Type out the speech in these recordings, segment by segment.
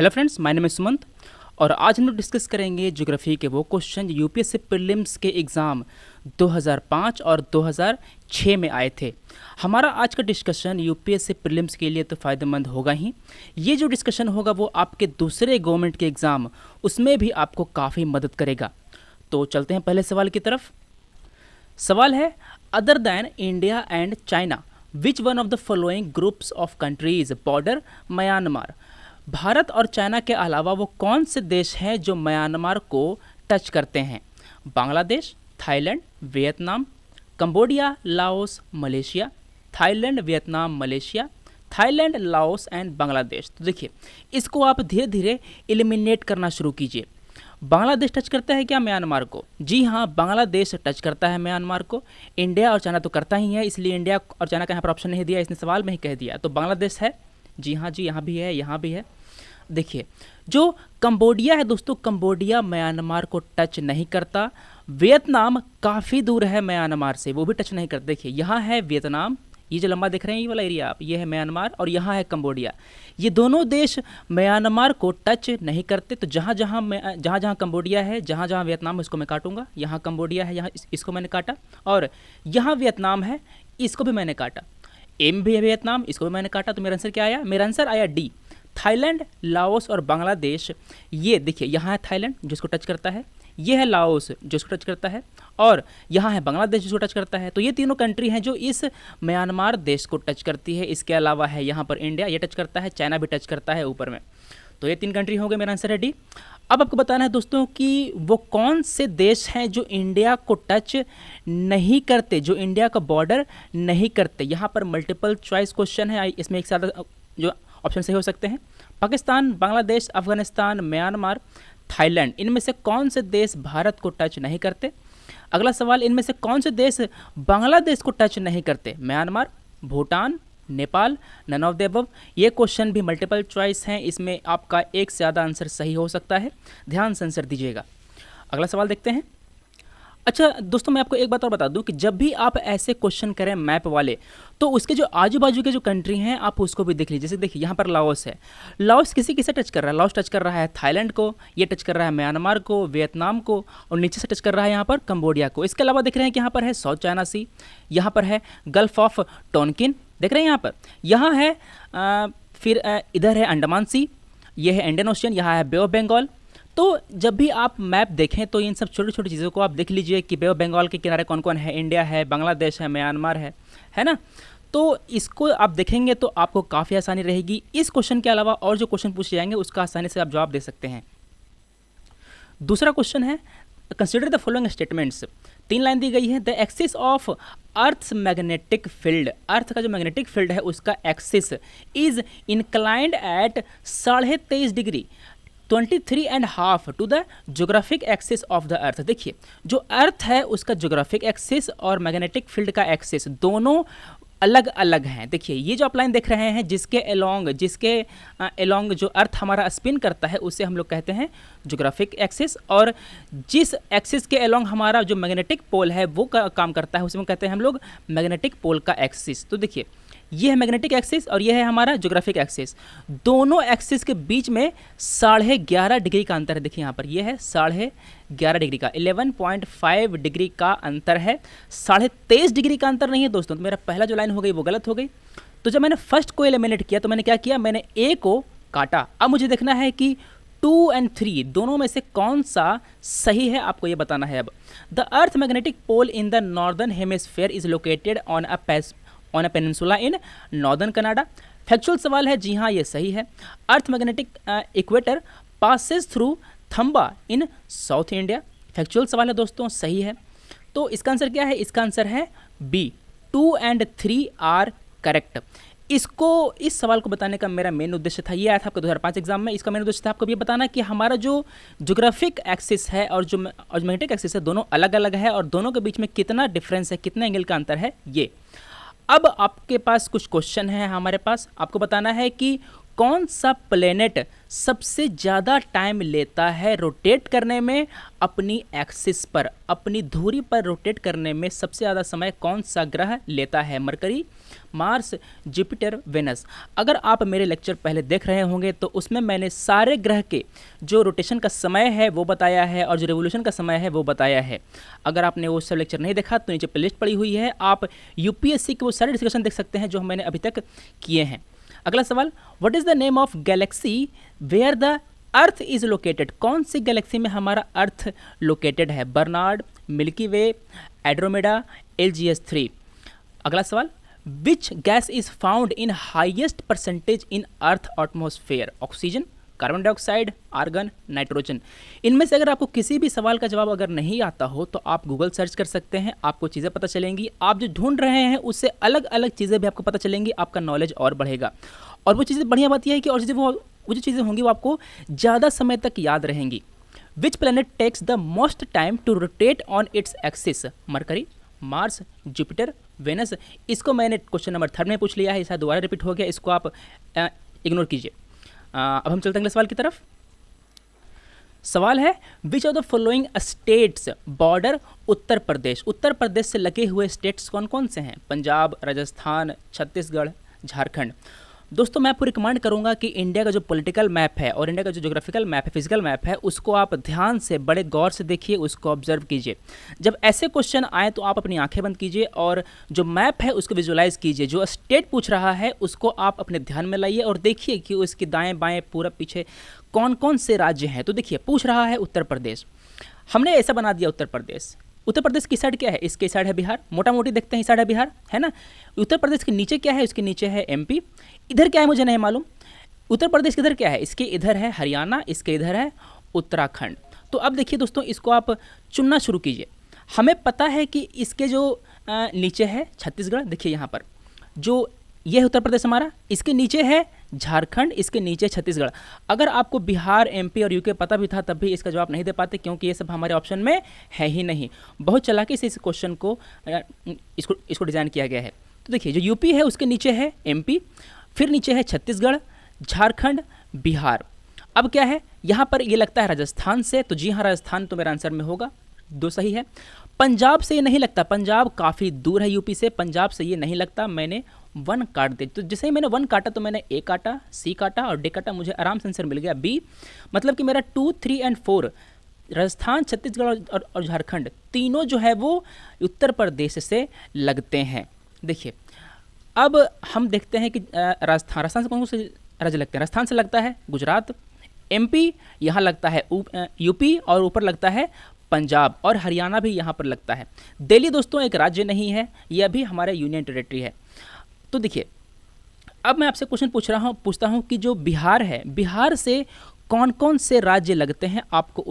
Hello friends, my name is Sumant और आज हम लोग डिस्कस करेंगे ज्योग्राफी के वो क्वेश्चन यूपीएससी प्रीलिम्स के एग्ज़ाम 2005 और 2006 में आए थे। हमारा आज का डिस्कशन यूपीएससी प्रीलिम्स के लिए तो फ़ायदेमंद होगा ही। ये जो डिस्कशन होगा वो आपके दूसरे गवर्नमेंट के एग्ज़ाम उसमें भी आपको काफ़ी मदद करेगा। तो चलते हैं पहले सवाल की तरफ। सवाल है, other than India and China which one of the following groups of countries border Myanmar. Bharat और चाइना के अलावा वो कौन से देश हैं जो म्यांमार को टच करते हैं? Bangladesh, Thailand, Vietnam, Cambodia, Laos, Malaysia. Thailand, Vietnam, Malaysia, Thailand, Laos and Bangladesh. तो देखिए, इसको आप धीरे धीरे एलिमिनेट करना शुरू कीजिए। बांग्लादेश टच करता है क्या म्यांमार को? जी हाँ, बांग्लादेश टच करता है म्यांमार को। इंडिया और चाइना तो करता ही है, इसलिए इंडिया और चाइना का यहाँ पर ऑप्शन नहीं दिया, इसने सवाल में ही कह दिया। तो बांग्लादेश है। जी हाँ जी, यहाँ भी है, यहाँ भी है। देखिए, जो कंबोडिया है दोस्तों, कंबोडिया म्यांमार को टच नहीं करता। वियतनाम काफ़ी दूर है म्यांमार से, वो भी टच नहीं करता। देखिए, यहाँ है वियतनाम, ये जो लंबा दिख रहे हैं ये वाला एरिया आप, ये है म्यांमार और यहाँ है कंबोडिया। ये दोनों देश म्यांमार को टच नहीं करते। तो जहाँ जहाँ कंबोडिया है, जहाँ जहाँ वियतनाम, इसको मैं काटूंगा। यहाँ कंबोडिया है, यहाँ इसको मैंने काटा, और यहाँ वियतनाम है, इसको भी मैंने काटा। एम भी है वियतनाम, इसको भी मैंने काटा। तो मेरा आंसर क्या आया? मेरा आंसर आया डी, थाईलैंड, लाओस और बांग्लादेश। ये देखिए, यहाँ है थाईलैंड जिसको टच करता है, ये है लाओस जिसको टच करता है, और यहाँ है बांग्लादेश जिसको टच करता है। तो ये तीनों कंट्री हैं जो इस म्यांमार देश को टच करती है। इसके अलावा है यहाँ पर इंडिया, ये टच करता है, चाइना भी टच करता है ऊपर में। तो ये तीन कंट्री हो गए, मेरा आंसर है डी। अब आपको बताना है दोस्तों कि वो कौन से देश हैं जो इंडिया को टच नहीं करते, जो इंडिया का बॉर्डर नहीं करते। यहाँ पर मल्टीपल चॉइस क्वेश्चन है, इसमें एक साथ जो ऑप्शन सही हो सकते हैं। पाकिस्तान, बांग्लादेश, अफगानिस्तान, म्यांमार, थाईलैंड, इनमें से कौन से देश भारत को टच नहीं करते? अगला सवाल, इनमें से कौन से देश बांग्लादेश को टच नहीं करते? Myanmar, Bhutan, Nepal, none of the above. ये क्वेश्चन भी मल्टीपल चॉइस हैं, इसमें आपका एक से ज़्यादा आंसर सही हो सकता है, ध्यान से आंसर दीजिएगा। अगला सवाल देखते हैं। अच्छा दोस्तों, मैं आपको एक बात और बता दूं कि जब भी आप ऐसे क्वेश्चन करें मैप वाले, तो उसके जो आजू बाजू के जो कंट्री हैं आप उसको भी देख लीजिए। जैसे देखिए, यहाँ पर लाओस है, लाओस किसे टच कर रहा है? लाओस टच कर रहा है थाईलैंड को, ये टच कर रहा है म्यांमार को, वियतनाम को, और नीचे से टच कर रहा है यहाँ पर कंबोडिया को। इसके अलावा देख रहे हैं कि यहाँ पर है साउथ चाइना सी, यहाँ पर है गल्फ ऑफ टोनकिन, देख रहे हैं यहाँ पर, यहाँ है फिर इधर है अंडमान सी, ये है इंडियन ओशियन, यहाँ है बे ऑफ बंगाल। तो जब भी आप मैप देखें तो इन सब छोटी छोटी चीज़ों को आप देख लीजिए कि बे ऑफ बंगाल के किनारे कौन कौन है, इंडिया है, बांग्लादेश है, म्यांमार है ना। तो इसको आप देखेंगे तो आपको काफ़ी आसानी रहेगी। इस क्वेश्चन के अलावा और जो क्वेश्चन पूछे जाएंगे उसका आसानी से आप जवाब दे सकते हैं। दूसरा क्वेश्चन है, consider the following statements. 3 line दी गई है। The axis of earth's magnetic field, earth का जो मैग्नेटिक फील्ड है उसका axis is inclined at 23.5 degree 23.5 to the geographic axis of the earth. देखिए, जो अर्थ है उसका जोग्राफिक एक्सिस और मैग्नेटिक फील्ड का एक्सिस दोनों अलग अलग हैं। देखिए, ये जो आप लाइन देख रहे हैं, जिसके एलोंग जो अर्थ हमारा स्पिन करता है उसे हम लोग कहते हैं जोग्राफिक एक्सिस, और जिस एक्सिस के एलोंग हमारा जो मैग्नेटिक पोल है वो काम करता है उसे हम कहते हैं हम लोग मैग्नेटिक पोल का एक्सिस। तो देखिए, ये है मैग्नेटिक एक्सिस और ये है हमारा जोग्राफिक एक्सिस। दोनों एक्सिस के बीच में 11.5 डिग्री का अंतर है। देखिए यहाँ पर ये है 11.5 डिग्री का, 11.5 डिग्री का अंतर है, 23.5 डिग्री का अंतर नहीं है दोस्तों। तो मेरा पहला जो लाइन हो गई वो गलत हो गई। तो जब मैंने फर्स्ट को एलिमिनेट किया तो मैंने क्या किया, मैंने ए को काटा। अब मुझे देखना है कि 2 और 3 दोनों में से कौन सा सही है, आपको ये बताना है। अब the earth magnetic pole in the northern hemisphere is located on a peninsula in northern Canada. Factual सवाल है, जी हाँ ये सही है। Earth magnetic equator passes through Thumba in south India. Factual सवाल है दोस्तों, सही है। तो इसका आंसर क्या है? इसका आंसर है बी, 2 और 3 आर करेक्ट। इस सवाल को बताने का मेरा मेन उद्देश्य था, ये आया था आपका 2005 एग्जाम में। इसका मेन उद्देश्य था आपको ये बताना कि हमारा जो ज्योग्राफिक एक्सिस है और जो मैग्नेटिक एक्सिस है दोनों अलग अलग है, और दोनों के बीच में कितना डिफरेंस है, कितना एंगल का अंतर है ये। अब आपके पास कुछ क्वेश्चन है हमारे पास, आपको बताना है कि कौन सा प्लेनेट सबसे ज़्यादा टाइम लेता है रोटेट करने में अपनी एक्सिस पर, अपनी धुरी पर रोटेट करने में सबसे ज़्यादा समय कौन सा ग्रह लेता है? Mercury, Mars, Jupiter, Venus. अगर आप मेरे लेक्चर पहले देख रहे होंगे तो उसमें मैंने सारे ग्रह के जो रोटेशन का समय है वो बताया है और जो रेवोल्यूशन का समय है वो बताया है। अगर आपने वो सब लेक्चर नहीं देखा तो नीचे प्लेलिस्ट पड़ी हुई है, आप यूपीएससी के वो सारे डिस्कशन देख सकते हैं जो मैंने अभी तक किए हैं। अगला सवाल, what is the name of galaxy where the earth is located? कौन सी गैलेक्सी में हमारा अर्थ लोकेटेड है? Barnard, Milky Way, Andromeda, LGS3। अगला सवाल, which gas is found in highest percentage in earth atmosphere? Oxygen, carbon dioxide, argon, nitrogen. इनमें से अगर आपको किसी भी सवाल का जवाब अगर नहीं आता हो तो आप गूगल सर्च कर सकते हैं, आपको चीज़ें पता चलेंगी। आप जो ढूंढ रहे हैं उससे अलग अलग चीज़ें भी आपको पता चलेंगी, आपका नॉलेज और बढ़ेगा। और वो चीज़ें बढ़िया बात यह है कि और चीज़ें वो जो चीज़ें होंगी वो आपको ज़्यादा समय तक याद रहेंगी। Which planet takes the most time to rotate on its axis? Mercury, Mars, Jupiter, Venus. इसको मैंने क्वेश्चन नंबर 3 में पूछ लिया है, शायद दोबारा रिपीट हो गया, इसको आप इग्नोर कीजिए। अब हम चलते हैं अगले सवाल की तरफ। सवाल है, which of the following states border Uttar Pradesh? Uttar Pradesh से लगे हुए स्टेट्स कौन कौन से हैं? पंजाब, राजस्थान, छत्तीसगढ़, झारखंड। दोस्तों मैं आपको रिकमेंड करूंगा कि इंडिया का जो पॉलिटिकल मैप है और इंडिया का जो ज्योग्राफिकल मैप है, फिजिकल मैप है, उसको आप ध्यान से बड़े गौर से देखिए, उसको ऑब्जर्व कीजिए। जब ऐसे क्वेश्चन आए तो आप अपनी आंखें बंद कीजिए और जो मैप है उसको विजुलाइज कीजिए। जो स्टेट पूछ रहा है उसको आप अपने ध्यान में लाइए और देखिए कि उसके दाएँ बाएँ पूरा पीछे कौन कौन से राज्य हैं। तो देखिए पूछ रहा है उत्तर प्रदेश, हमने ऐसा बना दिया उत्तर प्रदेश। उत्तर प्रदेश की साइड क्या है? इसके साइड है बिहार, मोटा मोटी देखते हैं इस साइड है बिहार, है ना। उत्तर प्रदेश के नीचे क्या है? इसके नीचे है MP। इधर क्या है मुझे नहीं मालूम। उत्तर प्रदेश के इधर क्या है? इसके इधर है हरियाणा, इसके इधर है उत्तराखंड। तो अब देखिए दोस्तों, इसको आप चुनना शुरू कीजिए। हमें पता है कि इसके जो नीचे है छत्तीसगढ़, देखिए यहाँ पर जो ये है उत्तर प्रदेश हमारा, इसके नीचे है झारखंड, इसके नीचे छत्तीसगढ़। अगर आपको बिहार, MP और UK पता भी था तब भी इसका जवाब नहीं दे पाते, क्योंकि ये सब हमारे ऑप्शन में है ही नहीं। बहुत चालाकी से इस क्वेश्चन को इसको डिज़ाइन किया गया है। तो देखिए जो UP है उसके नीचे है MP, फिर नीचे है छत्तीसगढ़, झारखंड, बिहार। अब क्या है यहाँ पर? ये लगता है राजस्थान से, तो जी हाँ राजस्थान तो मेरा आंसर में होगा, 2 सही है। पंजाब से ये नहीं लगता, पंजाब काफ़ी दूर है UP से, पंजाब से ये नहीं लगता। मैंने 1 काट दे, तो जैसे ही मैंने 1 काटा तो मैंने A काटा, C काटा और D काटा, मुझे आराम से आंसर मिल गया B। मतलब कि मेरा 2, 3 और 4 राजस्थान, छत्तीसगढ़ और झारखंड तीनों जो है वो उत्तर प्रदेश से लगते हैं। देखिए अब हम देखते हैं कि राजस्थान से कौन से राज्य लगते हैं? राजस्थान से लगता है गुजरात, MP यहाँ लगता है UP और ऊपर लगता है पंजाब, और हरियाणा भी यहाँ पर लगता है। दिल्ली दोस्तों एक राज्य नहीं है, यह भी हमारे यूनियन टेरिटरी है। तो देखिए अब मैं आपसे क्वेश्चन पूछता हूँ कि जो बिहार है, बिहार से कौन कौन से राज्य लगते हैं? आपको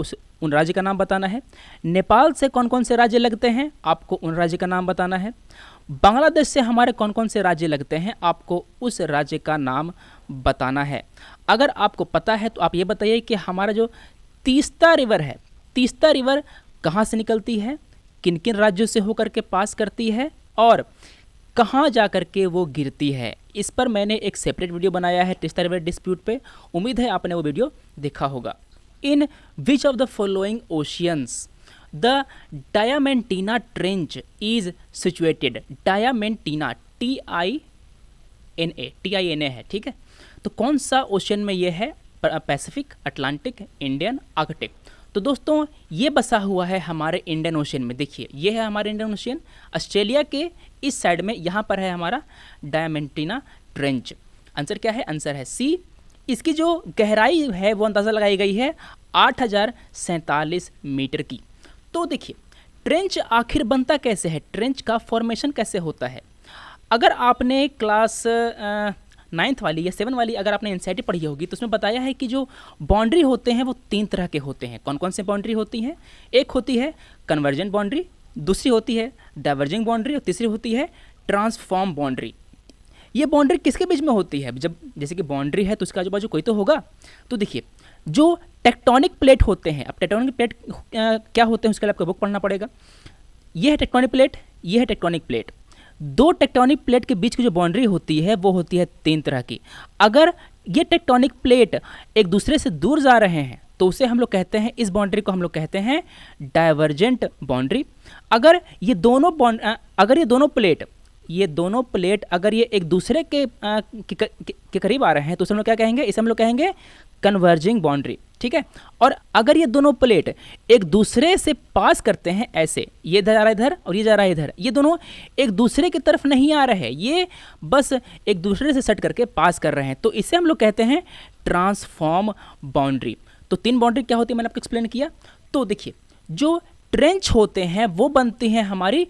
उन राज्य का नाम बताना है। नेपाल से कौन कौन से राज्य लगते हैं? आपको उन राज्य का नाम बताना है। बांग्लादेश से हमारे कौन कौन से राज्य लगते हैं? आपको उस राज्य का नाम बताना है। अगर आपको पता है तो आप ये बताइए कि हमारा जो तीस्ता रिवर है, तीस्ता रिवर कहाँ से निकलती है, किन किन राज्यों से होकर के पास करती है और कहाँ जा कर के वो गिरती है। इस पर मैंने एक सेपरेट वीडियो बनाया है तीस्ता रिवर डिस्प्यूट पे, उम्मीद है आपने वो वीडियो देखा होगा। In which of the following oceans the Diamantina trench is situated? Diamantina TINA है, ठीक है। तो कौन सा ओशियन में ये है? Pacific, Atlantic, Indian, Arctic. तो दोस्तों ये बसा हुआ है हमारे इंडियन ओशियन में। देखिए ये है हमारे इंडियन ओशियन, ऑस्ट्रेलिया के इस साइड में यहाँ पर है हमारा डायमेंटीना ट्रेंच। आंसर क्या है? आंसर है C। इसकी जो गहराई है वो अंदाज़ा लगाई गई है 8047 मीटर की। तो देखिए ट्रेंच आखिर बनता कैसे है, ट्रेंच का फॉर्मेशन कैसे होता है? अगर आपने क्लास 9th वाली या 7 वाली अगर आपने एनसीईआरटी पढ़ी होगी तो उसमें बताया है कि जो बाउंड्री होते हैं वो 3 तरह के होते हैं। कौन कौन से बाउंड्री होती हैं? एक होती है कन्वर्जेंट बाउंड्री, दूसरी होती है डाइवर्जिंग बाउंड्री और तीसरी होती है ट्रांसफॉर्म बाउंड्री। ये बाउंड्री किसके बीच में होती है? जब जैसे कि बाउंड्री है तो उसके आजू बाजू कोई तो होगा। तो देखिए जो टेक्टोनिक प्लेट होते हैं, अब टेक्टोनिक प्लेट क्या होते हैं उसके लिए आपको बुक पढ़ना पड़ेगा। ये है टेक्टोनिक प्लेट, ये है टेक्टोनिक प्लेट। 2 टेक्टोनिक प्लेट के बीच की जो बाउंड्री होती है वो होती है 3 तरह की। अगर ये टेक्टोनिक प्लेट एक दूसरे से दूर जा रहे हैं तो उसे हम लोग कहते हैं, इस बाउंड्री को हम लोग कहते हैं डाइवर्जेंट बाउंड्री। अगर ये दोनों प्लेट ये दोनों प्लेट अगर ये एक दूसरे के करीब आ रहे हैं तो उसे हम लोग क्या कहेंगे, इसे हम लोग कहेंगे कन्वर्जिंग बाउंड्री, ठीक है। और अगर ये दोनों प्लेट एक दूसरे से पास करते हैं, ऐसे ये जा रहा है इधर और ये जा रहा है इधर, ये दोनों एक दूसरे की तरफ नहीं आ रहे हैं, ये बस एक दूसरे से सट करके पास कर रहे हैं, तो इसे हम लोग कहते हैं ट्रांसफॉर्म बाउंड्री। तो 3 बाउंड्री क्या होती है मैंने आपको एक्सप्लेन किया। तो देखिए जो ट्रेंच होते हैं वो बनती हैं हमारी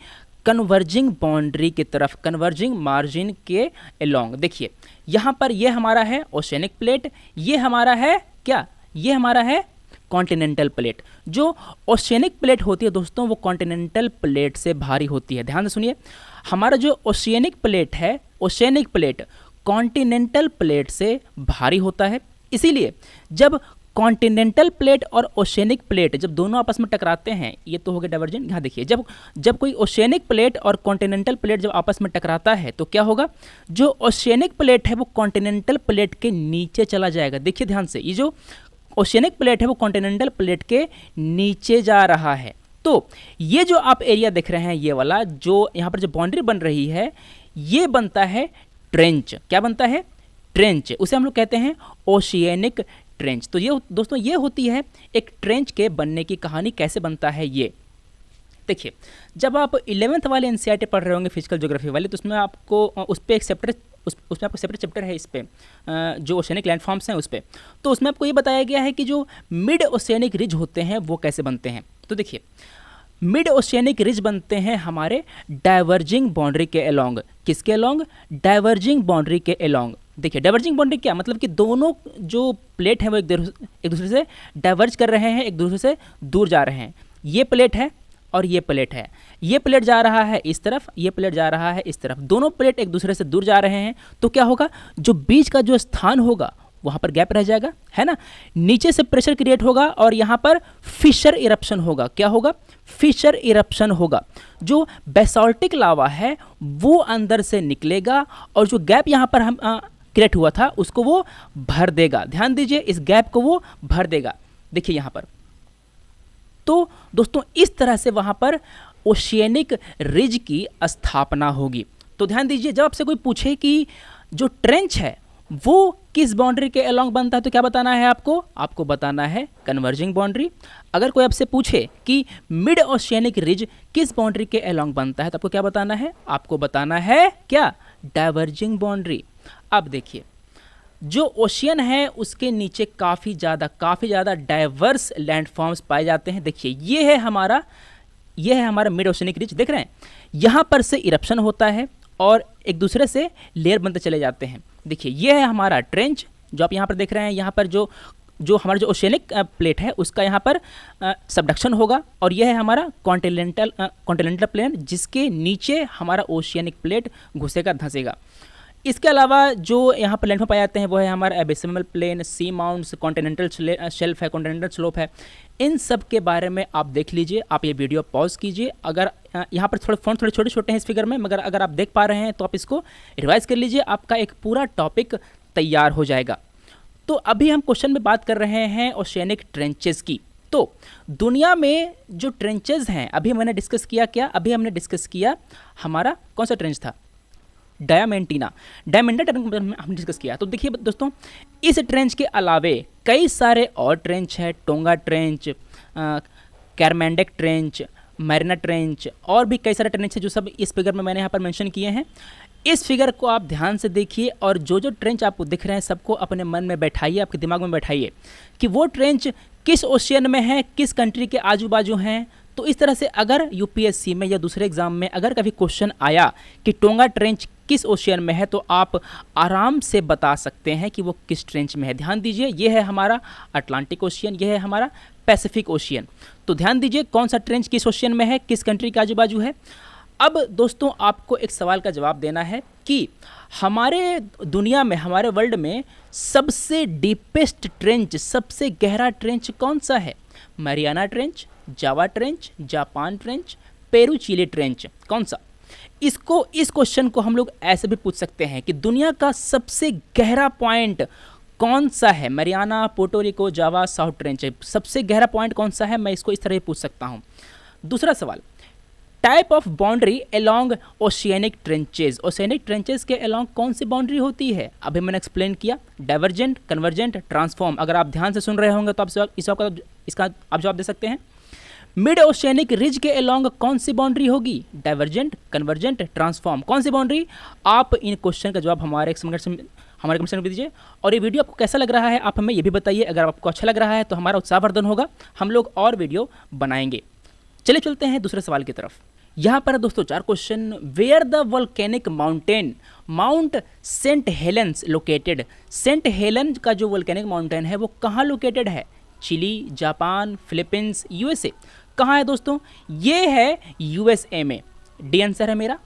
कन्वर्जिंग बाउंड्री की तरफ, कन्वर्जिंग मार्जिन के अलोंग। देखिए यहाँ पर ये हमारा है ओशियनिक प्लेट, ये हमारा है क्या, ये हमारा है कॉन्टिनेंटल प्लेट। जो ओशियनिक प्लेट होती है दोस्तों वो कॉन्टिनेंटल प्लेट से भारी होती है। ध्यान से सुनिए, हमारा जो ओशियनिक प्लेट है, ओशियनिक प्लेट कॉन्टिनेंटल प्लेट से भारी होता है। इसीलिए जब कॉन्टिनेंटल प्लेट और ओशियनिक प्लेट जब दोनों आपस में टकराते हैं, ये तो हो गया डाइवर्जेंट। यहाँ देखिए जब कोई ओशियनिक प्लेट और कॉन्टिनेंटल प्लेट जब आपस में टकराता है तो क्या होगा, जो ओशियनिक प्लेट है वो कॉन्टिनेंटल प्लेट के नीचे चला जाएगा। देखिए ध्यान से, ये जो ओशियनिक प्लेट है वो कॉन्टिनेंटल प्लेट के नीचे जा रहा है। तो ये जो आप एरिया देख रहे हैं, ये वाला जो यहाँ पर जो बाउंड्री बन रही है, ये बनता है ट्रेंच। क्या बनता है, ट्रेंच। उसे हम लोग कहते हैं ओशियनिक ट्रेंच। तो ये दोस्तों ये होती है एक ट्रेंच के बनने की कहानी, कैसे बनता है ये देखिए। जब आप 11th वाले एनसीईआरटी पढ़ रहे होंगे फिजिकल ज्योग्राफी वाले, तो उसमें आपको उस पर एक सेपरेट उसमें आपको सेपरेट चैप्टर है इस पे जो ओशियनिक लैंडफॉर्म्स हैं उस पे। तो उसमें आपको ये बताया गया है कि जो मिड ओशियनिक रिज होते हैं वो कैसे बनते हैं। तो देखिए मिड ओशियनिक रिज बनते हैं हमारे डाइवर्जिंग बाउंड्री के अलोंग। किसके अलोंग, डाइवर्जिंग बाउंड्री के अलोंग। देखिए डाइवर्जिंग बाउंड्री क्या मतलब कि दोनों जो प्लेट हैं वो एक दूसरे से डाइवर्ज कर रहे हैं, एक दूसरे से दूर जा रहे हैं। ये प्लेट है और ये प्लेट है, ये प्लेट जा रहा है इस तरफ, ये प्लेट जा रहा है इस तरफ, दोनों प्लेट एक दूसरे से दूर जा रहे हैं। तो क्या होगा, जो बीच का जो स्थान होगा वहाँ पर गैप रह जाएगा, है ना। नीचे से प्रेशर क्रिएट होगा और यहाँ पर फिशर इरप्शन होगा। क्या होगा, फिशर इरप्शन होगा। जो बेसाल्टिक लावा है वो अंदर से निकलेगा और जो गैप यहाँ पर हम क्रिएट हुआ था उसको वो भर देगा। ध्यान दीजिए, इस गैप को वो भर देगा। देखिए यहाँ पर, तो दोस्तों इस तरह से वहाँ पर ओशियनिक रिज की स्थापना होगी। तो ध्यान दीजिए, जब आपसे कोई पूछे कि जो ट्रेंच है वो किस बाउंड्री के अलोंग बनता है तो क्या बताना है आपको, आपको बताना है कन्वर्जिंग बाउंड्री। अगर कोई आपसे पूछे कि मिड ओशियनिक रिज किस बाउंड्री के अलोंग बनता है तो आपको क्या बताना है, आपको बताना है क्या, डाइवर्जिंग बाउंड्री। अब देखिए जो ओशियन है उसके नीचे काफ़ी ज़्यादा डाइवर्स लैंडफॉर्म्स पाए जाते हैं। देखिए ये है हमारा मिड ओशियनिक रिज, देख रहे हैं, यहाँ पर से इरप्शन होता है और एक दूसरे से लेयर बनते चले जाते हैं। देखिए ये है हमारा ट्रेंच जो आप यहाँ पर देख रहे हैं। यहाँ पर जो हमारा जो ओशियनिक प्लेट है उसका यहाँ पर सबडक्शन होगा और यह है हमारा कॉन्टिनेंटल प्लेन जिसके नीचे हमारा ओशियनिक प्लेट घुसेगा, धंसेगा। इसके अलावा जो यहाँ पर लैंड में पाए जाते हैं वो है हमारा एबेसिमल प्लेन, सी माउंट्स, कॉन्टिनेंटल शेल्फ है, कॉन्टिनेंटल स्लोप है। इन सब के बारे में आप देख लीजिए, आप ये वीडियो पॉज कीजिए। अगर यहाँ पर फॉन्ट थोड़े छोटे हैं इस फिगर में, मगर अगर आप देख पा रहे हैं तो आप इसको रिवाइज कर लीजिए, आपका एक पूरा टॉपिक तैयार हो जाएगा। तो अभी हम क्वेश्चन में बात कर रहे हैं ओशियनिक ट्रेंचेस की। तो दुनिया में जो ट्रेंचेस हैं अभी मैंने डिस्कस किया, क्या अभी हमने डिस्कस किया हमारा कौन सा ट्रेंच था, डायमेंटिना हमने डिस्कस किया। तो देखिए दोस्तों इस ट्रेंच के अलावे कई सारे और ट्रेंच है, Tonga trench, Kermadec trench, Mariana trench, और भी कई सारे ट्रेंच हैं जो सब इस फिगर में मैंने यहाँ पर मेंशन किए हैं। इस फिगर को आप ध्यान से देखिए और जो ट्रेंच आपको दिख रहे हैं सबको अपने मन में बैठाइए, आपके दिमाग में बैठाइए कि वो ट्रेंच किस ओशियन में है, किस कंट्री के आजू बाजू हैं। तो इस तरह से अगर यूपीएससी में या दूसरे एग्जाम में अगर कभी क्वेश्चन आया कि टोंगा ट्रेंच किस ओशियन में है तो आप आराम से बता सकते हैं कि वो किस ट्रेंच में है। ध्यान दीजिए, ये है हमारा अटलांटिक ओशियन, ये है हमारा पैसिफिक ओशियन। तो ध्यान दीजिए कौन सा ट्रेंच किस ओशियन में है, किस कंट्री के आजू बाजू है। अब दोस्तों आपको एक सवाल का जवाब देना है कि हमारे दुनिया में, हमारे वर्ल्ड में सबसे डीपेस्ट ट्रेंच, सबसे गहरा ट्रेंच कौन सा है, Mariana trench, Java trench, Japan trench, Peru Chile trench, कौन सा। इस क्वेश्चन को हम लोग ऐसे भी पूछ सकते हैं कि दुनिया का सबसे गहरा पॉइंट कौन सा है, मैरियाना, पोर्टोरिको, जावा, साउथ ट्रेंच, सबसे गहरा पॉइंट कौन सा है, मैं इसको इस तरह ही पूछ सकता हूँ। दूसरा सवाल, type of boundary along oceanic tranches, oceanic tranches के अलोंग कौन सी बाउंड्री होती है? अभी मैंने एक्सप्लेन किया, डाइवर्जेंट, कन्वर्जेंट, ट्रांसफॉर्म। अगर आप ध्यान से सुन रहे होंगे तो आप इसका आप जवाब दे सकते हैं। मिड ओशियनिक रिज के अलोंग कौन सी बाउंड्री होगी? डाइवर्जेंट, कन्वर्जेंट, ट्रांसफॉर्म, कौन सी बाउंड्री? आप इन क्वेश्चन का जवाब हमारे कमेंट में दीजिए। और ये वीडियो आपको कैसा लग रहा है आप हमें ये भी बताइए। अगर आपको अच्छा लग रहा है तो हमारा उत्साहवर्धन होगा, हम लोग और वीडियो बनाएंगे। चलिए चलते हैं दूसरे सवाल की तरफ। यहाँ पर दोस्तों 4 question. Where the volcanic mountain Mount Saint Helens located? Saint Helen का जो वोल्केनिक माउंटेन है वो कहाँ लोकेटेड है? Chile, Japan, Philippines, USA. कहाँ है दोस्तों? ये है यूएसए में। डी आंसर है मेरा।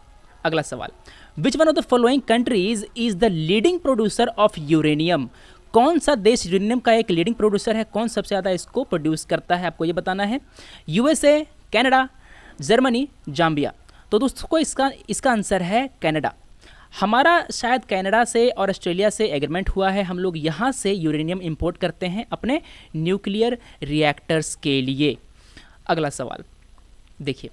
अगला सवाल, विच one of the following countries is the leading producer of uranium? कौन सा देश यूरेनियम का एक लीडिंग प्रोड्यूसर है? कौन सबसे ज़्यादा इसको प्रोड्यूस करता है? आपको ये बताना है। USA, Canada, Germany, Zambia. तो दोस्तों इसका आंसर है कनाडा। हमारा शायद कनाडा से और ऑस्ट्रेलिया से एग्रीमेंट हुआ है, हम लोग यहाँ से यूरेनियम इंपोर्ट करते हैं अपने न्यूक्लियर रिएक्टर्स के लिए। अगला सवाल देखिए,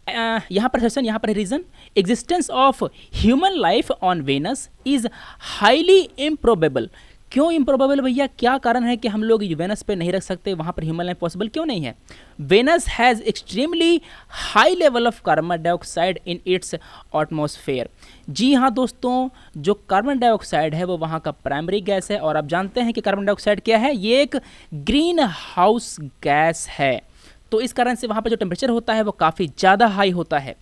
यहाँ पर सेशन, यहाँ पर region, existence of human life on Venus is highly improbable. क्यों इम्प्रोबेबल भैया? क्या कारण है कि हम लोग वेनस पे नहीं रख सकते, वहाँ पर ह्यूमन लाइफ पॉसिबल क्यों नहीं है? Venus has extremely high level of carbon dioxide in its atmosphere. जी हाँ दोस्तों, जो कार्बन डाइऑक्साइड है वो वहाँ का प्राइमरी गैस है, और आप जानते हैं कि कार्बन डाइऑक्साइड क्या है? ये एक ग्रीन हाउस गैस है। तो इस कारण से वहाँ पर जो टेम्परेचर होता है वो काफ़ी ज़्यादा हाई होता है।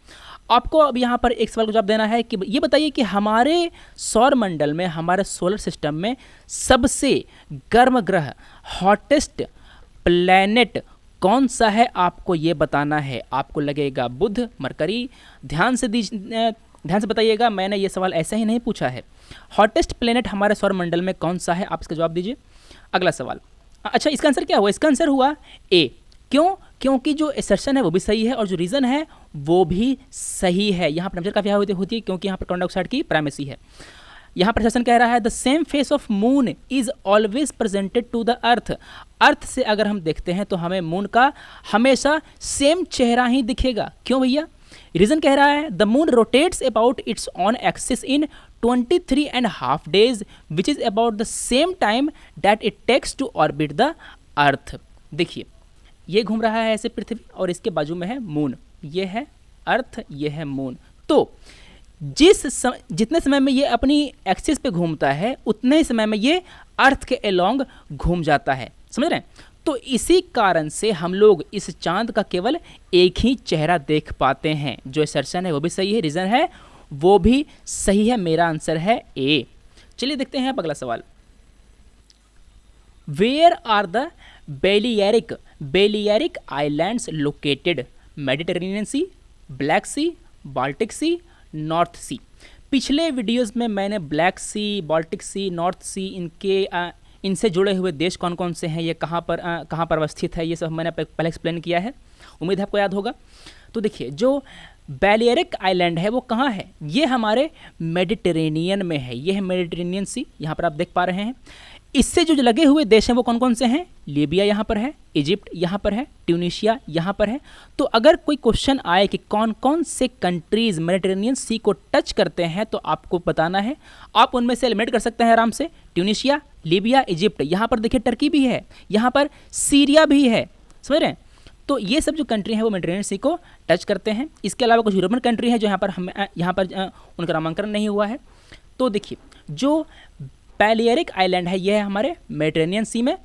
आपको अब यहाँ पर एक सवाल का जवाब देना है कि ये बताइए कि हमारे सौर मंडल में, हमारे सोलर सिस्टम में सबसे गर्म ग्रह, हॉटेस्ट प्लैनेट कौन सा है? आपको ये बताना है। आपको लगेगा बुध, मरकरी। ध्यान से बताइएगा, मैंने ये सवाल ऐसा ही नहीं पूछा है। हॉटेस्ट प्लैनेट हमारे सौर मंडल में कौन सा है? आप इसका जवाब दीजिए। अगला सवाल, अच्छा इसका आंसर क्या हुआ? इसका आंसर हुआ ए। क्यों? क्योंकि जो एसर्शन है वो भी सही है और जो रीज़न है वो भी सही है। यहाँ पर टेम्परेचर काफ़ी हाई होती है क्योंकि यहाँ पर कार्बन डाइऑक्साइड की प्राइमेसी है। यहाँ पर एसर्शन कह रहा है the same face of moon is always presented to the earth. Earth से अगर हम देखते हैं तो हमें मून का हमेशा सेम चेहरा ही दिखेगा। क्यों भैया? रीज़न कह रहा है the moon rotates about its own axis in 23.5 days which is about the same time that it takes to orbit the earth. देखिए, ये घूम रहा है ऐसे पृथ्वी और इसके बाजू में है मून। ये है अर्थ, ये है मून। तो जितने समय में ये अपनी एक्सिस पे घूमता है उतने ही समय में ये अर्थ के अलोंग घूम जाता है। समझ रहे हैं? तो इसी कारण से हम लोग इस चांद का केवल एक ही चेहरा देख पाते हैं। जो असर्शन है वो भी सही है, रीज़न है वो भी सही है। मेरा आंसर है ए। चलिए देखते हैं अब अगला सवाल। Where are the Balearic Islands located? Mediterranean Sea, Black Sea, Baltic Sea, North Sea. पिछले वीडियोस में मैंने Black Sea, Baltic Sea, North Sea इनसे जुड़े हुए देश कौन कौन से हैं, ये कहाँ पर अवस्थित है, ये सब मैंने पहले एक्सप्लेन किया है। उम्मीद है आपको याद होगा। तो देखिए, जो बेलियरिक आइलैंड है वो कहाँ है? ये हमारे मेडिटेरेनियन में है। ये है मेडिटेरेनियन सी, यहाँ पर आप देख पा रहे हैं। इससे जो लगे हुए देश हैं वो कौन कौन से हैं? लीबिया यहाँ पर है, इजिप्ट यहाँ पर है, ट्यूनीशिया यहाँ पर है। तो अगर कोई क्वेश्चन आए कि कौन कौन से कंट्रीज़ मेडिटेरेनियन सी को टच करते हैं तो आपको बताना है। आप उनमें से एलिमिनेट कर सकते हैं आराम से। Tunisia, Libya, Egypt. यहाँ पर देखिए टर्की भी है, यहाँ पर सीरिया भी है। समझ रहे हैं? तो ये सब जो कंट्री हैं वो मेडिटेरेनियन सी को टच करते हैं। इसके अलावा कुछ यूरोपियन कंट्री है जो यहाँ पर उनका नामांकन नहीं हुआ है। तो देखिए, जो बेलियरिक आइलैंड है यह है हमारे मेडिटेरेनियन सी में।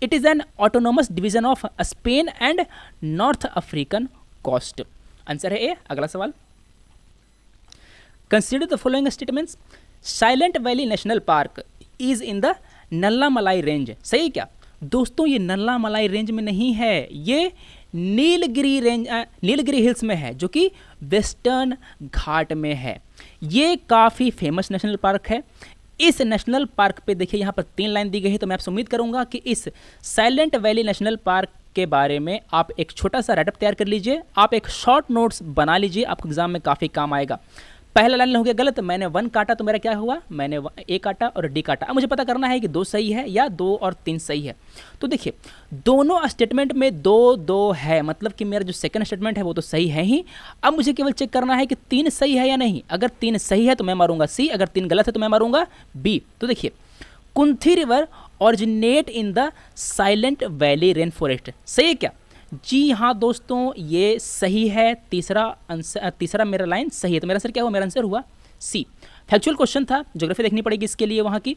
It is an autonomous division of Spain and North African coast. Answer है ए। अगला सवाल, consider the following statements. Silent Valley National Park is in the Nallamalai range. सही क्या दोस्तों? ये नल्लामलाई रेंज में नहीं है, ये नीलगिरी हिल्स में है, जो कि वेस्टर्न घाट में है। ये काफ़ी फेमस नेशनल पार्क है। इस नेशनल पार्क पे देखिए यहाँ पर 3 लाइन दी गई है। तो मैं आपसे उम्मीद करूँगा कि इस साइलेंट वैली नेशनल पार्क के बारे में आप एक छोटा सा राइटअप तैयार कर लीजिए, आप एक शॉर्ट नोट्स बना लीजिए, आपको एग्जाम में काफ़ी काम आएगा। पहला लाइन हो गया गलत, मैंने 1 काटा तो मेरा क्या हुआ, मैंने ए काटा और डी काटा। अब मुझे पता करना है कि 2 सही है या 2 और 3 सही है। तो देखिए दोनों स्टेटमेंट में 2-2 है, मतलब कि मेरा जो सेकंड स्टेटमेंट है वो तो सही है ही। अब मुझे केवल चेक करना है कि 3 सही है या नहीं। अगर 3 सही है तो मैं मारूंगा सी, अगर 3 गलत है तो मैं मारूंगा बी। तो देखिए Kunthi river originate in the Silent Valley rain forest, सही है क्या? जी हाँ दोस्तों ये सही है, तीसरा मेरा लाइन सही है। तो मेरा आंसर क्या हुआ, मेरा आंसर हुआ सी। फैक्चुअल क्वेश्चन था, ज्योग्राफी देखनी पड़ेगी इसके लिए वहाँ की।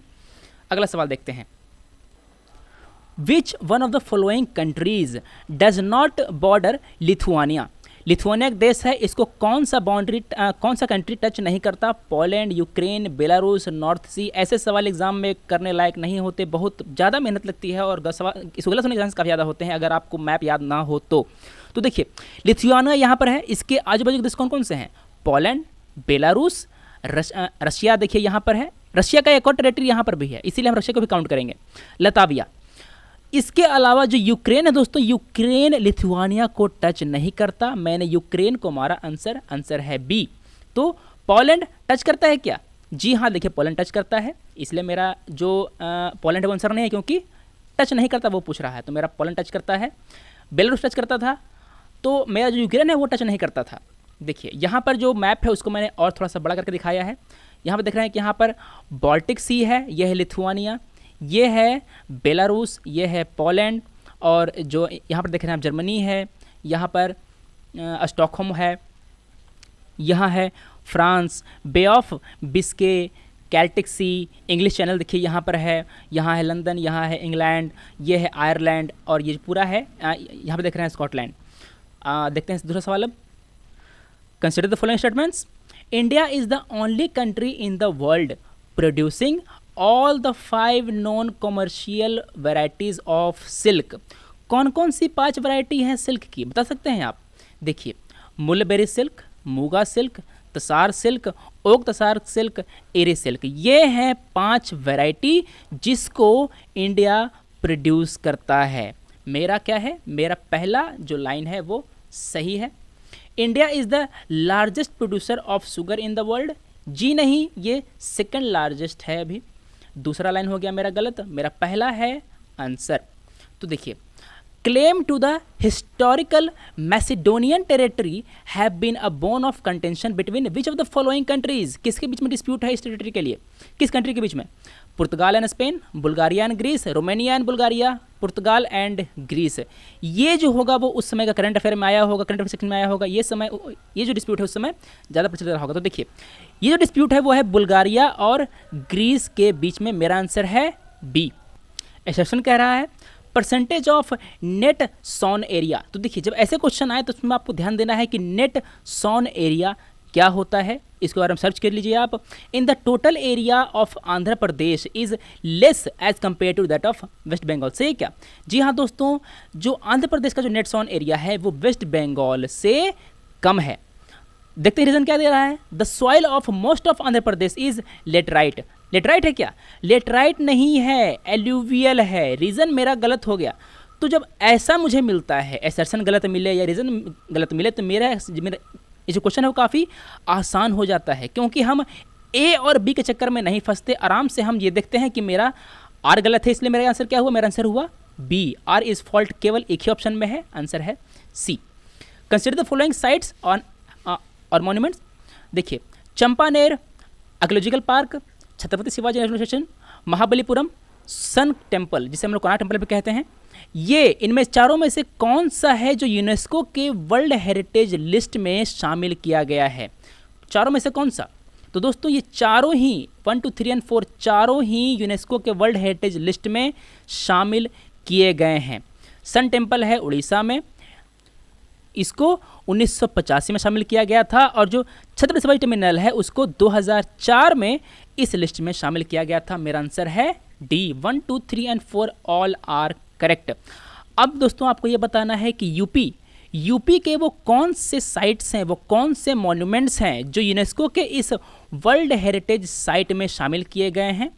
अगला सवाल देखते हैं, विच one of the following countries does not border Lithuania. Lithuania एक देश है, इसको कौन सा कंट्री टच नहीं करता? पोलैंड, यूक्रेन, बेलारूस, नॉर्थ सी। ऐसे सवाल एग्जाम में करने लायक नहीं होते, बहुत ज़्यादा मेहनत लगती है और इसको गलत होने के चांस काफ़ी ज़्यादा होते हैं अगर आपको मैप याद ना हो तो। देखिए लिथुआनिया यहाँ पर है, इसके आजू बाजू के देश कौन कौन से हैं? पोलैंड, बेलारूस, रशिया देखिए यहाँ पर है, रशिया का एक और टेरिटरी यहाँ पर भी है, इसीलिए हम रशिया को भी काउंट करेंगे, लताविया। इसके अलावा जो यूक्रेन है दोस्तों, यूक्रेन लिथुआनिया को टच नहीं करता, मैंने यूक्रेन को मारा, आंसर है बी। तो पोलैंड टच करता है क्या? जी हाँ देखिए पोलैंड टच करता है, इसलिए मेरा जो पोलैंड है आंसर नहीं है क्योंकि टच नहीं करता वो पूछ रहा है, तो मेरा पोलैंड टच करता है। बेलारूस टच करता था, तो मेरा जो यूक्रेन है वो टच नहीं करता था। देखिए यहाँ पर जो मैप है उसको मैंने और थोड़ा सा बड़ा करके दिखाया है। यहाँ पर देख रहे हैं कि यहाँ पर बाल्टिक सी है, यह है लिथुआनिया, ये है बेलारूस, ये है पोलैंड, और जो यहाँ पर देख रहे हैं आप जर्मनी है, यहाँ पर स्टॉकहोम है, यहाँ है France, Bay of Biscay, Celtic Sea, English Channel देखिए यहाँ पर है, यहाँ है लंदन, यहाँ है इंग्लैंड, ये है आयरलैंड, और ये पूरा है यहाँ पर देख रहे हैं स्कॉटलैंड। देखते हैं दूसरा सवाल अब। Consider the following statements. India is the only country in the world producing all the 5 non commercial varieties of silk. कौन कौन सी 5 वैरायटी हैं सिल्क की, बता सकते हैं आप? देखिए mulberry silk, muga silk, tasar silk, oak tasar silk, eri silk, ये हैं 5 वैरायटी जिसको इंडिया प्रोड्यूस करता है। मेरा क्या है, मेरा पहला जो लाइन है वो सही है। India is the largest producer of sugar in the world, जी नहीं, ये सेकंड लार्जेस्ट है अभी। दूसरा लाइन हो गया मेरा गलत, मेरा पहला है आंसर। तो देखिए claim to the historical Macedonian territory have been a bone of contention between which of the following countries. किसके बीच में डिस्प्यूट है इस टेरिटरी के लिए, किस कंट्री के बीच में? Portugal and Spain, Bulgaria and Greece, Romania and Bulgaria, Portugal and Greece. ये जो होगा वो उस समय का करंट अफेयर में आया होगा, करंट अफेयर सेक्शन में आया होगा, ये जो डिस्प्यूट है उस समय ज़्यादा प्रचलित रहा होगा। तो देखिए ये जो डिस्प्यूट है वो है बुल्गारिया और ग्रीस के बीच में, मेरा आंसर है बी। एक्सेप्शन कह रहा है percentage of net sown area. तो देखिए जब ऐसे क्वेश्चन आए तो उसमें आपको ध्यान देना है कि नेट सॉन एरिया क्या होता है, इसके बारे में सर्च कर लीजिए आप। In the total area of Andhra Pradesh is less as compare to that of West Bengal, से क्या? जी हाँ दोस्तों, जो आंध्र प्रदेश का जो नेट सॉन एरिया है वो वेस्ट बंगाल से कम है। देखते हैं रीजन क्या दे रहा है। The soil of most of Andhra Pradesh is laterite. Laterite है क्या? लेटराइट नहीं है, एल्यूवियल है। रीजन मेरा गलत हो गया। तो जब ऐसा मुझे मिलता है, एसर्शन गलत मिले या रीजन गलत मिले, तो मेरा ये जो क्वेश्चन है वो काफ़ी आसान हो जाता है, क्योंकि हम ए और बी के चक्कर में नहीं फंसते। आराम से हम ये देखते हैं कि मेरा आर गलत है, इसलिए मेरा आंसर क्या हुआ, मेरा आंसर हुआ बी। आर इज फॉल्ट केवल एक ही ऑप्शन में है, आंसर है C. Consider the following sites on और मॉन्यूमेंट्स। देखिए Champaner archaeological park, Chhatrapati Shivaji national station, Mahabalipuram, sun temple जिसे हम लोग कोणार्क टेम्पल भी कहते हैं, ये इनमें चारों में से कौन सा है जो यूनेस्को के वर्ल्ड हेरिटेज लिस्ट में शामिल किया गया है? चारों में से कौन सा? तो दोस्तों ये चारों ही 1, 2, 3 और 4 चारों ही यूनेस्को के वर्ल्ड हेरिटेज लिस्ट में शामिल किए गए हैं। सन टेम्पल है उड़ीसा में, इसको 1985 में शामिल किया गया था, और जो छत्रपति शिवाजी टर्मिनल है उसको 2004 में इस लिस्ट में शामिल किया गया था। मेरा आंसर है डी। 1, 2, 3 और 4 ऑल आर करेक्ट। अब दोस्तों आपको ये बताना है कि यूपी के वो कौन से साइट्स हैं, वो कौन से मॉन्यूमेंट्स हैं जो यूनेस्को के इस वर्ल्ड हेरिटेज साइट में शामिल किए गए हैं।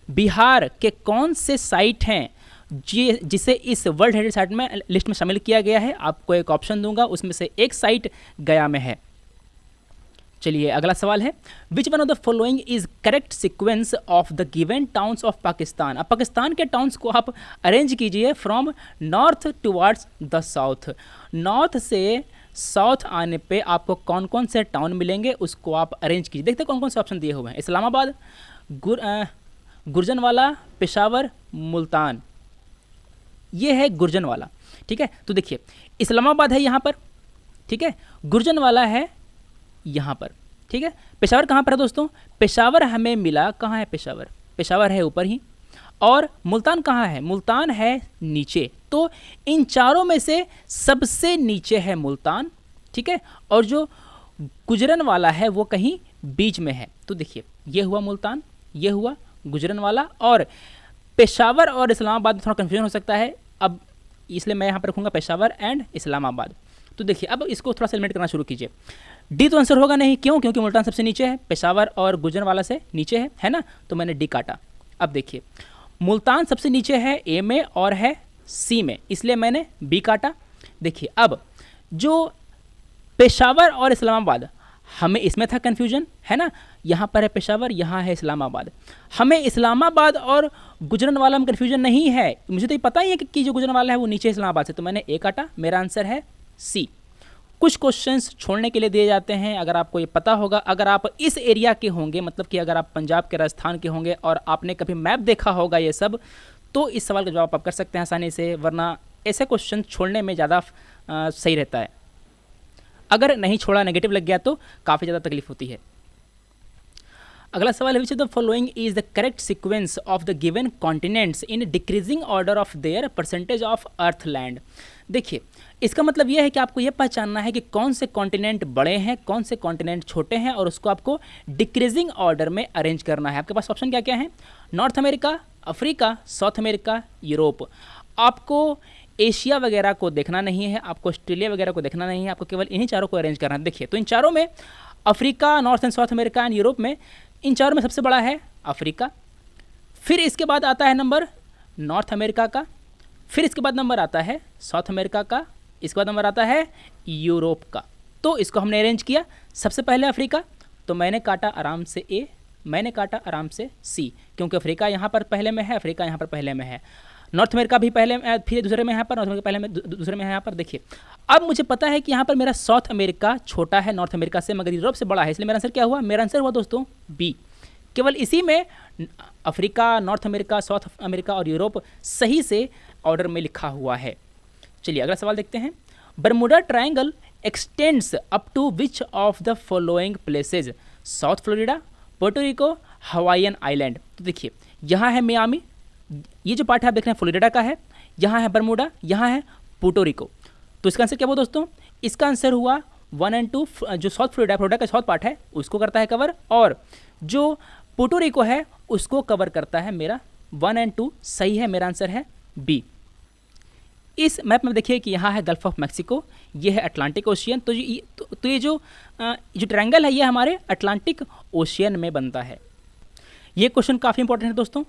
बिहार के कौन से साइट हैं जिसे इस वर्ल्ड हेरिटेज साइट में लिस्ट में शामिल किया गया है। आपको एक ऑप्शन दूंगा, उसमें से एक साइट गया में है। चलिए अगला सवाल है, विच one of the following is correct sequence of the given towns of Pakistan. अब पाकिस्तान के टाउन्स को आप अरेंज कीजिए from north towards the south. North से साउथ आने पे आपको कौन कौन से टाउन मिलेंगे उसको आप अरेंज कीजिए। देखते हैं कौन कौन से ऑप्शन दिए हुए हैं। इस्लामाबाद, गुर्जनवाला, पेशावर, मुल्तान। ये है गुर्जनवाला, ठीक है। तो देखिए इस्लामाबाद है यहाँ पर, ठीक है, गुर्जनवाला है यहाँ पर, ठीक है। पेशावर कहाँ पर है दोस्तों? पेशावर हमें मिला, कहाँ है पेशावर? पेशावर है ऊपर ही। और मुल्तान कहाँ है? मुल्तान है नीचे। तो इन चारों में से सबसे नीचे है मुल्तान, ठीक है, और जो गुजरन वाला है वो कहीं बीच में है। तो देखिए ये हुआ मुल्तान, ये हुआ गुजरन वाला, और पेशावर और इस्लामाबाद में थोड़ा कन्फ्यूजन हो सकता है, अब इसलिए मैं यहाँ पर रखूँगा पेशावर एंड इस्लामाबाद। तो देखिए अब इसको थोड़ा सा एलिमिनेट करना शुरू कीजिए। डी तो आंसर होगा नहीं, क्यों? क्योंकि मुल्तान सबसे नीचे है, पेशावर और गुजरनवाला से नीचे है ना, तो मैंने डी काटा। अब देखिए मुल्तान सबसे नीचे है ए में और है सी में, इसलिए मैंने बी काटा। देखिए अब जो पेशावर और इस्लामाबाद, हमें इसमें था कन्फ्यूजन, है ना, यहाँ पर है पेशावर, यहाँ है इस्लामाबाद। हमें इस्लामाबाद और गुजरनवाला में कन्फ्यूजन नहीं है, मुझे तो ये पता ही है कि जो गुजरनवाला है वो नीचे इस्लामाबाद से, तो मैंने ए काटा। मेरा आंसर है सी। कुछ क्वेश्चंस छोड़ने के लिए दिए जाते हैं, अगर आपको ये पता होगा, अगर आप इस एरिया के होंगे, मतलब कि अगर आप पंजाब के, राजस्थान के होंगे और आपने कभी मैप देखा होगा ये सब, तो इस सवाल का जवाब आप कर सकते हैं आसानी से, वरना ऐसे क्वेश्चन छोड़ने में ज़्यादा सही रहता है। अगर नहीं छोड़ा, नेगेटिव लग गया तो काफ़ी ज़्यादा तकलीफ होती है। अगला सवाल है, which of the following is the correct sequence of the given continents in decreasing order of their percentage of earth land. देखिए इसका मतलब यह है कि आपको यह पहचानना है कि कौन से कॉन्टिनेंट बड़े हैं, कौन से कॉन्टिनेंट छोटे हैं, और उसको आपको डिक्रीजिंग ऑर्डर में अरेंज करना है। आपके पास ऑप्शन क्या क्या है? North America, Africa, south America, Europe. आपको एशिया वगैरह को देखना नहीं है, आपको ऑस्ट्रेलिया वगैरह को देखना नहीं है, आपको केवल इन्हीं चारों को अरेंज करना है। देखिए तो इन चारों में Africa, north and south America and Europe में, इन चारों में सबसे बड़ा है अफ्रीका, फिर इसके बाद आता है नंबर नॉर्थ अमेरिका का, फिर इसके बाद नंबर आता है साउथ अमेरिका का, इसके बाद नंबर आता है यूरोप का। तो इसको हमने अरेंज किया, सबसे पहले अफ्रीका, तो मैंने काटा आराम से ए, मैंने काटा आराम से सी, क्योंकि अफ्रीका यहाँ पर पहले में है, अफ्रीका यहाँ पर पहले में है, नॉर्थ अमेरिका भी पहले फिर दूसरे में यहाँ पर, नॉर्थ अमेरिका पहले में दूसरे में है यहाँ पर। देखिए अब मुझे पता है कि यहाँ पर मेरा साउथ अमेरिका छोटा है नॉर्थ अमेरिका से, मगर यूरोप से बड़ा है, इसलिए मेरा आंसर क्या हुआ? मेरा आंसर हुआ दोस्तों बी। केवल इसी में Africa, north America, south America और यूरोप सही से ऑर्डर में लिखा हुआ है। चलिए अगला सवाल देखते हैं। Bermuda Triangle extends up to which of the following places? South Florida, Puerto Rico, Hawaiian island. तो देखिए यहाँ है मियामी, ये जो पार्ट है आप देख रहे हैं फ्लोरिडा का है, यहाँ है बरमुडा, यहाँ है पोर्टो रिको। तो इसका आंसर क्या हुआ दोस्तों? इसका आंसर हुआ 1 और 2, जो साउथ फ्लोरिडा का साउथ पार्ट है उसको करता है कवर, और जो पोर्टो रिको है उसको कवर करता है मेरा 1 और 2। सही है, मेरा आंसर है बी। इस मैप में देखिए कि यहाँ है गल्फ ऑफ मैक्सिको, ये है अटलांटिक ओशियन, तो ये जो ट्रायंगल है ये हमारे अटलांटिक ओशियन में बनता है। ये क्वेश्चन काफ़ी इंपॉर्टेंट है दोस्तों।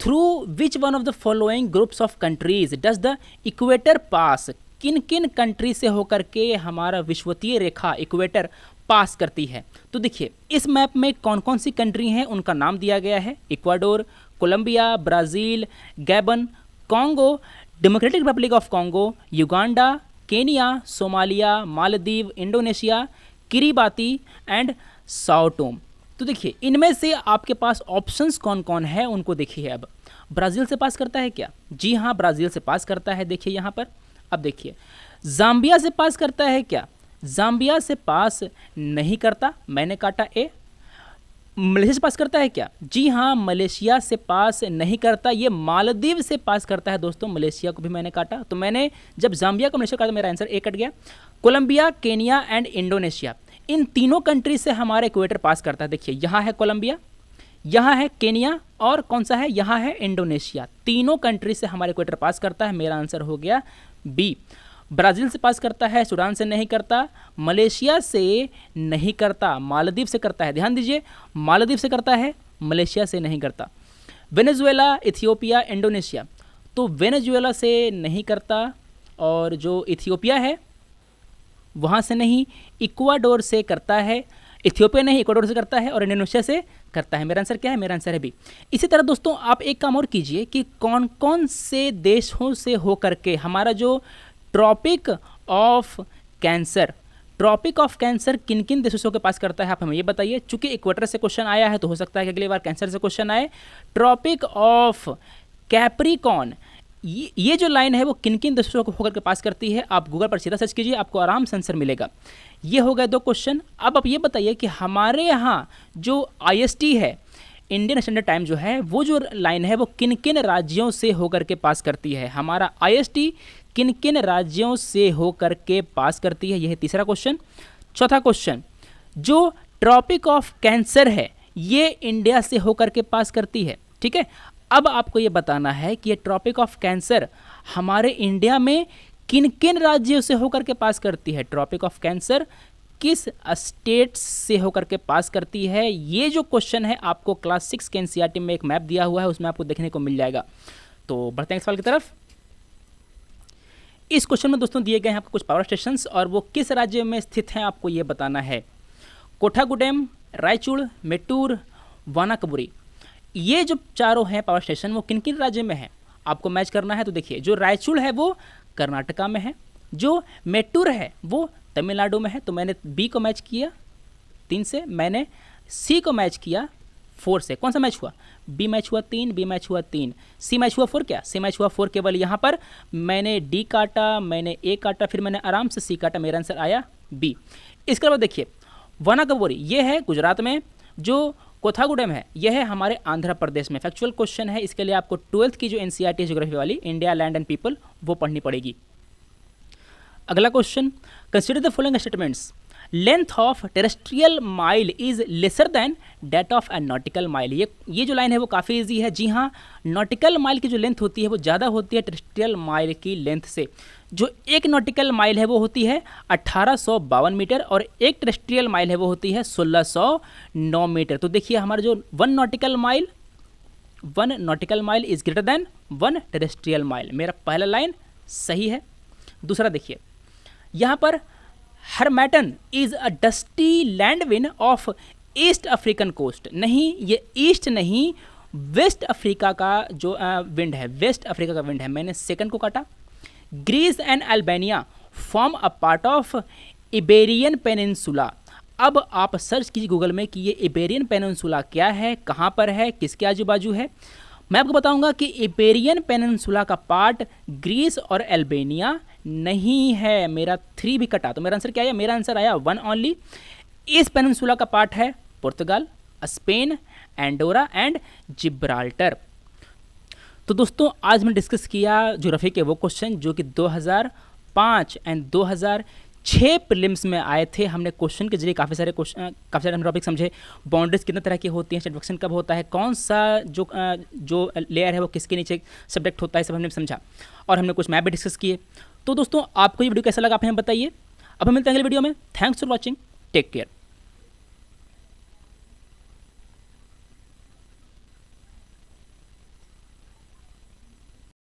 Through which one of the following groups of countries does the equator pass? किन किन कंट्री से होकर के हमारा विषुवतीय रेखा इक्वेटर पास करती है? तो देखिए इस मैप में कौन कौन सी कंट्री हैं उनका नाम दिया गया है। Ecuador, Colombia, Brazil, Gabon, Congo, Democratic Republic of Congo, Uganda, Kenya, Somalia, Maldives, Indonesia, Kiribati and Sao Tome. तो देखिए इनमें से आपके पास ऑप्शंस कौन कौन है उनको देखिए। अब ब्राज़ील से पास करता है क्या? जी हाँ, ब्राज़ील से पास करता है, देखिए यहाँ पर। अब देखिए ज़ाम्बिया से पास करता है क्या? ज़ाम्बिया से पास नहीं करता, मैंने काटा ए। मलेशिया से पास करता है क्या? जी हाँ, मलेशिया से पास नहीं करता। ये मालदीव से पास करता है दोस्तों, मलेशिया को भी मैंने काटा। तो मैंने जब ज़ाम्बिया को मलेशिया काटा, मेरा आंसर ए कट गया। कोलंबिया, केनिया एंड इंडोनेशिया, इन तीनों कंट्री से हमारा इक्वेटर पास करता है। देखिए यहाँ है कोलंबिया, यहाँ है केनिया, और कौन सा है? यहाँ है इंडोनेशिया। तीनों कंट्री से हमारा इक्वेटर पास करता है, मेरा आंसर हो गया बी। ब्राज़ील से पास करता है, सूडान से नहीं करता, मलेशिया से नहीं करता, मालदीव से करता है। ध्यान दीजिए, मालदीव से करता है, मलेशिया से नहीं करता। वेनेजुएला, इथियोपिया, इंडोनेशिया, तो वेनेजुएला से नहीं करता, और जो इथियोपिया है वहाँ से नहीं, इक्वाडोर से करता है, इथियोपिया नहीं, इक्वाडोर से करता है और इंडोनेशिया से करता है। मेरा आंसर क्या है? मेरा आंसर है बी। इसी तरह दोस्तों आप एक काम और कीजिए कि कौन कौन से देशों से होकर के हमारा जो ट्रॉपिक ऑफ कैंसर किन किन देशों के पास करता है, आप हमें ये बताइए। चूंकि इक्वेटर से क्वेश्चन आया है तो हो सकता है कि अगली बार कैंसर से क्वेश्चन आए। ट्रॉपिक ऑफ कैप्रिकॉर्न, ये जो लाइन है वो किन किन देशों को होकर के पास करती है, आप गूगल पर सीधा सर्च कीजिए, आपको आराम से आंसर मिलेगा। ये हो गए 2 क्वेश्चन। अब आप ये बताइए कि हमारे यहाँ जो IST है, इंडियन स्टैंडर्ड टाइम जो है, वो जो लाइन है वो किन किन राज्यों से होकर के पास करती है। हमारा IST किन किन राज्यों से होकर के पास करती है, यह है तीसरा क्वेश्चन। चौथा क्वेश्चन, जो ट्रॉपिक ऑफ कैंसर है ये इंडिया से होकर के पास करती है। ठीक है, अब आपको ये बताना है कि ये ट्रॉपिक ऑफ कैंसर हमारे इंडिया में किन किन राज्यों से होकर के पास करती है। ट्रॉपिक ऑफ कैंसर किस स्टेट से होकर के पास करती है, ये जो क्वेश्चन है आपको क्लास 6 के NCERT में एक मैप दिया हुआ है, उसमें आपको देखने को मिल जाएगा। तो बढ़ते हैं सवाल की तरफ। इस क्वेश्चन में दोस्तों दिए गए हैं आपको कुछ पावर स्टेशंस और वो किस राज्य में स्थित हैं आपको ये बताना है। कोठागुडेम, रायचूड़, मेट्टूर, वानाकबुरी, ये जो चारों हैं पावर स्टेशन वो किन किन राज्य में हैं आपको मैच करना है। तो देखिए, जो रायचूड़ है वो कर्नाटका में है, जो मेट्टूर है वो तमिलनाडु में है। तो मैंने बी को मैच किया 3 से, मैंने सी को मैच किया 4 से। कौन सा मैच हुआ? बी मैच हुआ 3, बी मैच हुआ 3, सी मैच हुआ 4। क्या? सी मैच हुआ 4। केवल यहाँ पर मैंने डी काटा, मैंने ए काटा, फिर मैंने आराम से सी काटा, मेरा आंसर आया बी। इसके बाद देखिए, वानाकबोरी ये है गुजरात में, जो कोथागुडेम है यह है हमारे आंध्र प्रदेश में। फैक्चुअल क्वेश्चन है, इसके लिए आपको 12th की जो NCERT ज्योग्राफी वाली इंडिया लैंड एंड पीपल वो पढ़नी पड़ेगी। अगला question, consider the following statements. Length of terrestrial mile is lesser than that of a nautical mile. ये जो लाइन है वो काफ़ी इजी है। जी हाँ, नॉटिकल माइल की जो लेंथ होती है वो ज़्यादा होती है टेरेस्ट्रियल माइल की लेंथ से। जो एक नॉटिकल माइल है वो होती है 1852 मीटर और एक टेरेस्ट्रियल माइल है वो होती है 1609 मीटर। तो देखिए, हमारा जो 1 nautical mile is greater than 1 terrestrial mile. मेरा पहला लाइन सही है। दूसरा देखिए, यहाँ पर Harmattan is a dusty land wind of East African coast. नहीं, ये ईस्ट नहीं, वेस्ट अफ्रीका का जो विंड है, वेस्ट अफ्रीका का विंड है। मैंने सेकंड को काटा। Greece and Albania form a part of Iberian peninsula. अब आप सर्च कीजिए गूगल में कि ये इबेरियन पेनिनसुला क्या है, कहाँ पर है, किसके आजू बाजू है। मैं आपको बताऊंगा कि इबेरियन पेनिनसुला का पार्ट ग्रीस और अल्बानिया नहीं है। मेरा 3 भी कटा, तो मेरा आंसर क्या आया? मेरा आंसर आया 1 ओनली। इस पेनिनसुला का पार्ट है पुर्तगाल, स्पेन, एंडोरा एंड जिब्राल्टर। तो दोस्तों आज मैंने डिस्कस किया ज्योग्राफी के वो क्वेश्चन जो कि 2005 एंड 2006 प्रीलिम्स में आए थे। हमने क्वेश्चन के जरिए काफ़ी सारे हमने टॉपिक समझे। बाउंड्रीज कितने तरह की होती हैं, सब्डक्शन कब होता है, कौन सा जो लेयर है वो किसके नीचे सब्जेक्ट होता है, सब हमने समझा और हमने कुछ मैप भी डिस्कस किए। तो दोस्तों आपको ये वीडियो कैसा लगा आप हमें बताइए। अब हम मिलते हैं अगले वीडियो में। Thanks for watching, take care.